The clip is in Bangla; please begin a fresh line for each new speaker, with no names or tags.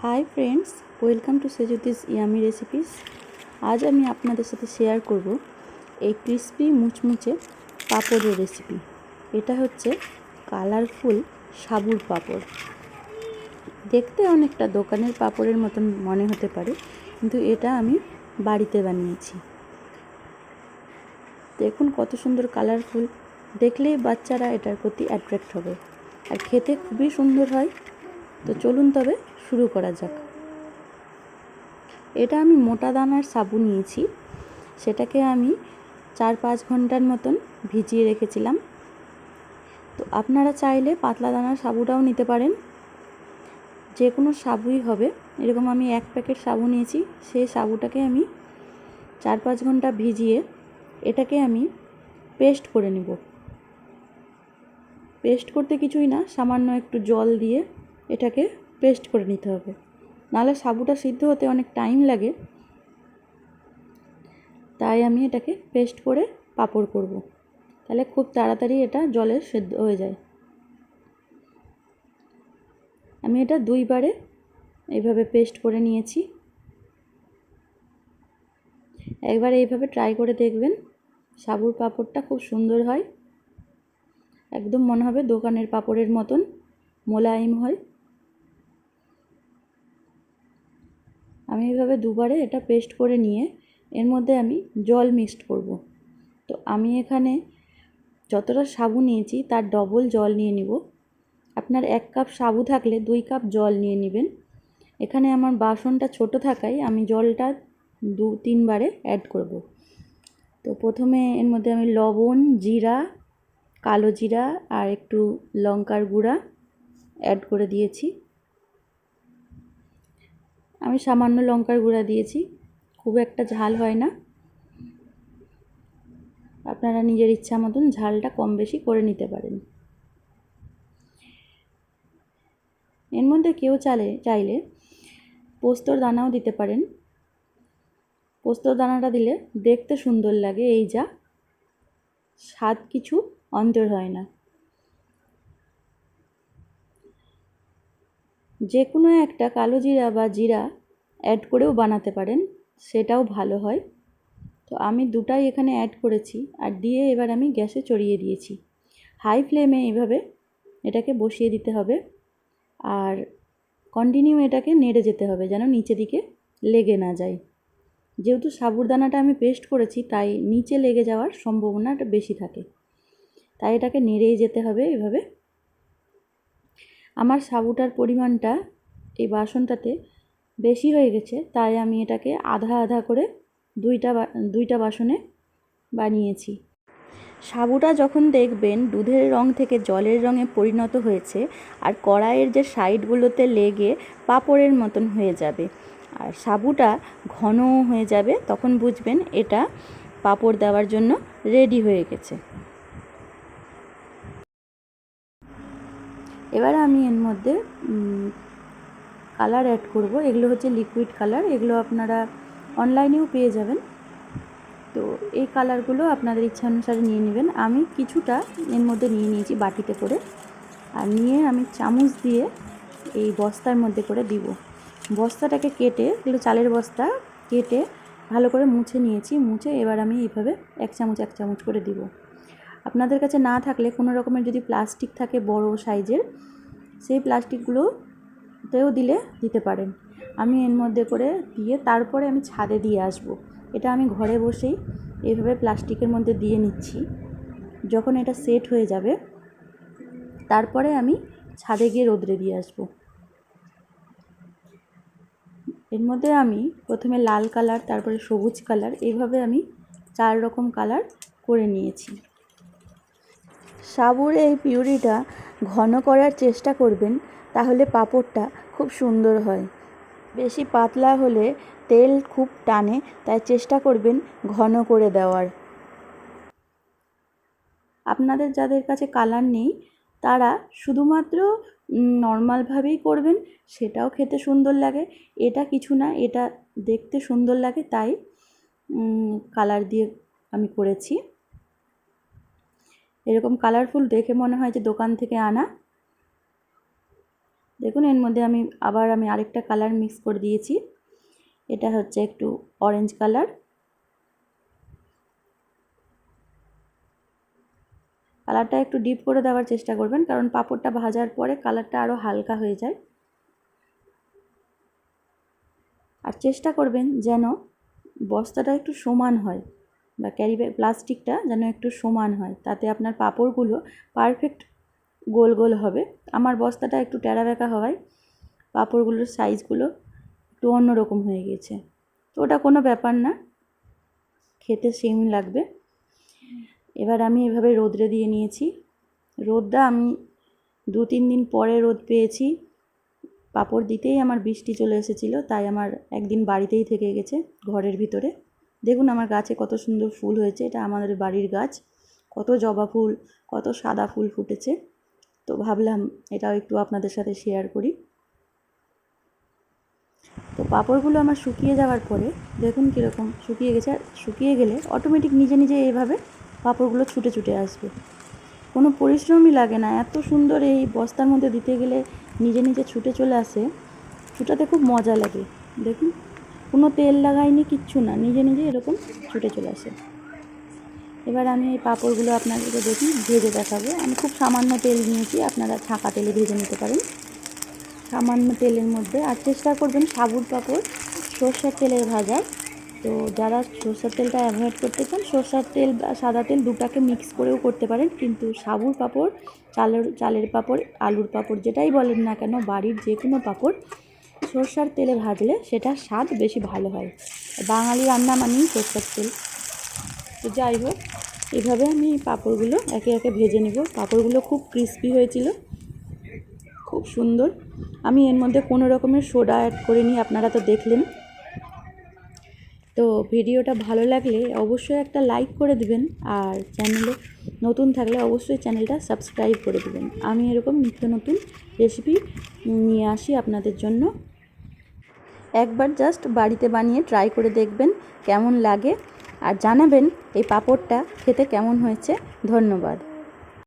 High friends, welcome to Sejuti's yummy recipes. আজ আমি আপনাদের সাথে শেয়ার করব এই ক্রিসপি মুচমুচে পাঁপড়ের রেসিপি। এটা হচ্ছে কালারফুল সাবুর পাঁপড়। দেখতে অনেকটা দোকানের পাঁপড়ের মতন মনে হতে পারে, কিন্তু এটা আমি বাড়িতে বানিয়েছি। দেখুন কত সুন্দর কালারফুল, দেখলেই বাচ্চারা এটার প্রতি অ্যাট্রাক্ট হবে, আর খেতে খুবই সুন্দর হয়। তো চলুন তবে শুরু করা যাক। এটা আমি মোটা দানার সাবু নিয়েছি, সেটাকে আমি 4-5 ঘন্টার মতন ভিজিয়ে রেখেছিলাম। তো আপনারা চাইলে পাতলা দানার সাবুটাও নিতে পারেন, যে কোনো সাবুই হবে। এরকম আমি 1 প্যাকেট সাবু নিয়েছি, সেই সাবুটাকে আমি 4-5 ঘন্টা ভিজিয়ে এটাকে আমি পেস্ট করে নেব। পেস্ট করতে কিছুই না, সামান্য একটু জল দিয়ে এটাকে পেস্ট করে নিতে হবে, নাহলে সাবুটা সিদ্ধ হতে অনেক টাইম লাগে। তাই আমি এটাকে পেস্ট করে পাঁপড় করব, তাহলে খুব তাড়াতাড়ি এটা জলে সেদ্ধ হয়ে যায়। আমি এটা 2 বারে এইভাবে পেস্ট করে নিয়েছি। একবার এইভাবে ট্রাই করে দেখবেন, সাবুর পাঁপড়টা খুব সুন্দর হয়, একদম মনে হবে দোকানের পাঁপড়ের মতন মোলায়েম হয়। আমি এইভাবে 2 বারে এটা পেস্ট করে নিয়ে এর মধ্যে আমি জল মিক্সড করব। তো আমি এখানে যতটা সাবু নিয়েছি তার ডবল জল নিয়ে নিব। আপনার 1 কাপ সাবু থাকলে 2 কাপ জল নিয়ে নেবেন। এখানে আমার বাসনটা ছোট থাকায় আমি জলটা 2-3 বারে অ্যাড করব। তো প্রথমে এর মধ্যে আমি লবণ, জিরা, কালো জিরা আর একটু লঙ্কার গুঁড়া অ্যাড করে দিয়েছি। আমি সামান্য লঙ্কার গুঁড়া দিয়েছি, খুব একটা ঝাল হয় না। আপনারা নিজের ইচ্ছা মতন ঝালটা কম বেশি করে নিতে পারেন। এর মধ্যে কেউ চাইলে পোস্তর দানাও দিতে পারেন। পোস্তর দানাটা দিলে দেখতে সুন্দর লাগে, এই যা স্বাদ কিছু অন্তর হয় না। যে কোনো একটা কালো জিরা বা জিরা অ্যাড করেও বানাতে পারেন, সেটাও ভালো হয়। তো আমি দুটাই এখানে অ্যাড করেছি, আর দিয়ে এবার আমি গ্যাসে চড়িয়ে দিয়েছি। হাই ফ্লেমে এইভাবে এটাকে বসিয়ে দিতে হবে, আর কন্টিনিউ এটাকে নেড়ে যেতে হবে যেন নিচে দিকে লেগে না যায়। যেহেতু সাবুদানাটা আমি পেস্ট করেছি, তাই নিচে লেগে যাওয়ার সম্ভাবনাটা বেশি থাকে, তাই এটাকে নেড়েই যেতে হবে এভাবে। আমার সাবুটার পরিমাণটা এই বাসনটাতে বেশি হয়ে গেছে, তাই আমি এটাকে আধা আধা করে দুইটা বাসনে বানিয়েছি। সাবুটা যখন দেখবেন দুধের রং থেকে জলের রঙে পরিণত হয়েছে, আর কড়াইয়ের যে সাইডগুলোতে লেগে পাঁপড়ের মতন হয়ে যাবে, আর সাবুটা ঘনও হয়ে যাবে, তখন বুঝবেন এটা পাঁপড় দেওয়ার জন্য রেডি হয়ে গেছে। এবার আমি এর মধ্যে কালার অ্যাড করব। এগুলো হচ্ছে লিকুইড কালার, এগুলো আপনারা অনলাইনেও পেয়ে যাবেন। তো এই কালারগুলো আপনাদের ইচ্ছা অনুসারে নিয়ে নেবেন। আমি কিছুটা এর মধ্যে নিয়ে নিয়েছি বাটিতে করে, আর নিয়ে আমি চামচ দিয়ে এই বস্তার মধ্যে করে দিব। বস্তাটাকে কেটে, এগুলো চালের বস্তা, কেটে ভালো করে মুছে নিয়েছি। মুছে এবার আমি এইভাবে 1 চামচ করে দিব। আপনাদের কাছে না থাকলে কোনো রকমের যদি প্লাস্টিক থাকে বড় সাইজের, সেই প্লাস্টিকগুলোতেও দিতে পারেন। আমি এর মধ্যে করে দিয়ে তারপরে আমি ছাদে দিয়ে আসব। এটা আমি ঘরে বসেই এইভাবে প্লাস্টিকের মধ্যে দিয়ে নিচ্ছি। যখন এটা সেট হয়ে যাবে, তারপরে আমি ছাদে গিয়ে রোদ্রে দিয়ে আসব। এর মধ্যে আমি প্রথমে লাল কালার, তারপরে সবুজ কালার, এইভাবে আমি 4 রকম কালার করে নিয়েছি। সাবুর এই পিউরিটা ঘন করার চেষ্টা করবেন, তাহলে পাঁপড়টা খুব সুন্দর হয়। বেশি পাতলা হলে তেল খুব টানে, তাই চেষ্টা করবেন ঘন করে দেওয়ার। আপনাদের যাদের কাছে কালার নেই, তারা শুধুমাত্র নর্মালভাবেই করবেন, সেটাও খেতে সুন্দর লাগে। এটা কিছু না, এটা দেখতে সুন্দর লাগে, তাই কালার দিয়ে আমি করেছি। এরকম কালারফুল দেখে মনে হয় যে দোকান থেকে আনা। দেখুন এর মধ্যে আমি আরেকটা কালার মিক্স করে দিয়েছি, এটা হচ্ছে একটু অরেঞ্জ কালার। কালারটা একটু ডিপ করে দেওয়ার চেষ্টা করবেন, কারণ পাঁপড়টা ভাজার পরে কালারটা আরও হালকা হয়ে যায়। আর চেষ্টা করবেন যেন বস্তাটা একটু সমান হয়, বা ক্যারি ব্যাগ প্লাস্টিকটা যেন একটু সমান হয়, তাতে আপনার পাঁপড়গুলো পারফেক্ট গোল গোল হবে। আমার বস্তাটা একটু টেরা বেঁকা হওয়ায় পাঁপড়গুলোর সাইজগুলো একটু অন্যরকম হয়ে গেছে, তো ওটা কোনো ব্যাপার না, খেতে সেম লাগবে। এবার আমি এভাবে রোদে দিয়ে নিয়েছি। রোদটা আমি 2-3 দিন পরে রোদ পেয়েছি। পাঁপড় দিতেই আমার বৃষ্টি চলে এসেছিলো, তাই আমার একদিন বাড়িতেই থেকে গেছে ঘরের ভিতরে। দেখুন আমার গাছে কত সুন্দর ফুল হয়েছে, এটা আমাদের বাড়ির গাছ। কত জবা ফুল, কত সাদা ফুল ফুটেছে, তো ভাবলাম এটাও একটু আপনাদের সাথে শেয়ার করি। তো পাঁপড়গুলো আমার শুকিয়ে যাওয়ার পরে দেখুন কীরকম শুকিয়ে গেছে। আর শুকিয়ে গেলে অটোমেটিক নিজে নিজে এইভাবে পাঁপড়গুলো ছুটে ছুটে আসবে, কোনো পরিশ্রমই লাগে না। এত সুন্দর, এই বস্তার মধ্যে দিতে গেলে নিজে নিজে ছুটে চলে আসে, ছুটাতে খুব মজা লাগে। দেখুন কোনো তেল লাগাইনি, কিচ্ছু না, নিজে নিজে এরকম ছুটে চলে আসে। এবার আমি এই পাঁপড়গুলো আপনাদেরকে দেখুন ভেজে দেখাবো। আমি খুব সামান্য তেল নিয়েছি, আপনারা ছাঁকা তেলে ভেজে নিতে পারেন সামান্য তেলের মধ্যে। আর চেষ্টা করবেন সাবুর পাঁপড় সরষের তেলের ভাজার। তো যারা সরষের তেলটা অ্যাভয়েড করতে চান, সরষের তেল বা সাদা তেল দুটাকে মিক্স করেও করতে পারেন, কিন্তু সাবুর পাঁপড়, চালের পাঁপড়, আলুর পাঁপড় যেটাই বলেন না কেন, বাড়ির যে কোনো পাঁপড় সরষের তেলে ভাজলে সেটার স্বাদ বেশি ভালো হয়। বাঙালি রান্না মানেই সরষের তেল। তো যাই হোক, এভাবে আমি পাঁপড়গুলো একে একে ভেজে নেব। পাঁপড়গুলো খুব ক্রিস্পি হয়েছিল, খুব সুন্দর। আমি এর মধ্যে কোনো রকমের সোডা অ্যাড করিনি, আপনারা তো দেখলেন। তো ভিডিওটা ভালো লাগলে অবশ্যই একটা লাইক করে দিবেন, আর চ্যানেলে নতুন থাকলে অবশ্যই চ্যানেলটা সাবস্ক্রাইব করে দিবেন। আমি এরকম নিত্য নতুন রেসিপি নিয়ে আসি আপনাদের জন্য। একবার জাস্ট বাড়িতে বানিয়ে ট্রাই করে দেখবেন কেমন লাগে, আর জানাবেন এই পাঁপড়টা খেতে কেমন হয়েছে। ধন্যবাদ।